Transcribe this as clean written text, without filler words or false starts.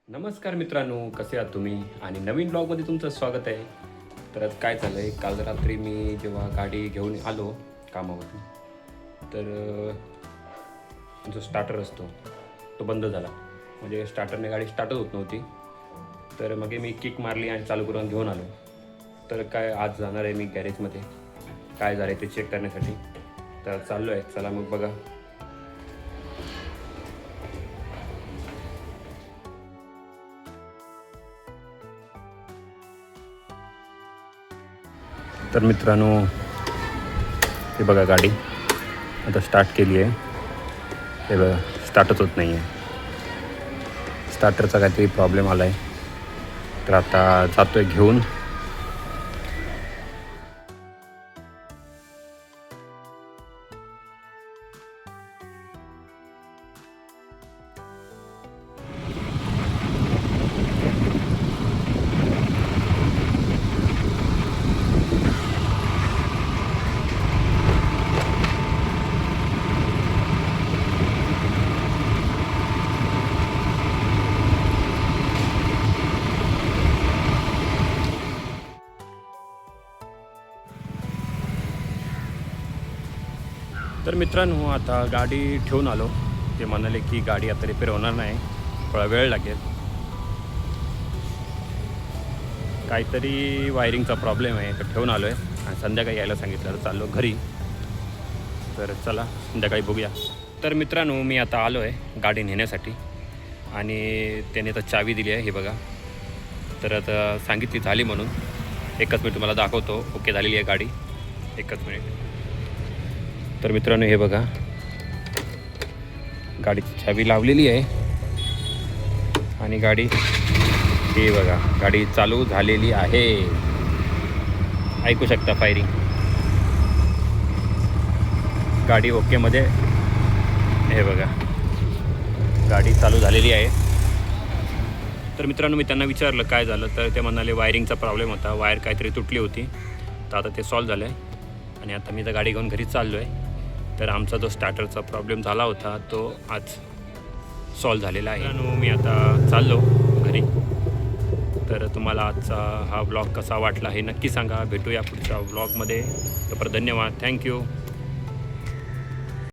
नमस्कार मित्रांनो, कसे आहात तुम्ही? आणि नवीन ब्लॉगमध्ये तुमचं स्वागत आहे. तर आज काय झालं आहे, काल रात्री मी जेव्हा गाडी घेऊन आलो कामावरून, तर जो स्टार्टर असतो तो बंद झाला. म्हणजे स्टार्टरने गाडी स्टार्टच होत नव्हती. तर मग मी किक मारली आणि चालू करून घेऊन आलो. तर काय आज जाणार आहे मी गॅरेजमध्ये, काय झालं आहे ते चेक करण्यासाठी. तर चाललो आहे, चला मग बघा. तर मित्रांनो, हे बघा गाडी आता स्टार्ट केली आहे. हे बघा स्टार्टच होत नाही आहे. स्टार्टरचा काहीतरी प्रॉब्लेम आला आहे. तर आता जातो आहे घेऊन. तर मित्रांनो, आता गाडी ठेवून आलो. ते म्हणाले की गाडी आता रिपेअर होणार नाही, थोडा वेळ लागेल. काहीतरी वायरिंगचा प्रॉब्लेम आहे. तर ठेवून आलो आहे आणि संध्याकाळी यायला सांगितलं. तर चाललो घरी. तर चला संध्याकाळी बघूया. तर मित्रांनो, मी आता आलो आहे गाडी नेण्यासाठी आणि त्याने आता चावी दिली आहे. हे बघा. तर आता सांगितली झाली म्हणून. एकच मिनिट तुम्हाला दाखवतो. ओके झालेली आहे गाडी. एकच मिनिट. तर मित्रांनो, हे बघा, गाडीची चावी लावलेली आहे आणि गाडी, हे बघा, गाडी चालू झालेली आहे. ऐकू शकता फायरिंग. गाडी ओकेमध्ये. हे बघा, गाडी चालू झालेली आहे. तर मित्रांनो, मी त्यांना विचारलं काय झालं. तर ते म्हणाले वायरिंगचा प्रॉब्लेम होता, वायर काहीतरी तुटली होती. तर आता ते सॉल्व झालं आहे आणि आता मी तर गाडी घेऊन घरी चाललो आहे. तर आमचा जो स्टार्टरचा प्रॉब्लेम झाला होता तो आज सॉल्व झालेला आहे. मी आता चाललो घरी. तर तुम्हाला आजचा हा ब्लॉग कसा वाटला हे नक्की सांगा. भेटूया पुढच्या ब्लॉगमध्ये. तोपर्यंत धन्यवाद. थँक्यू.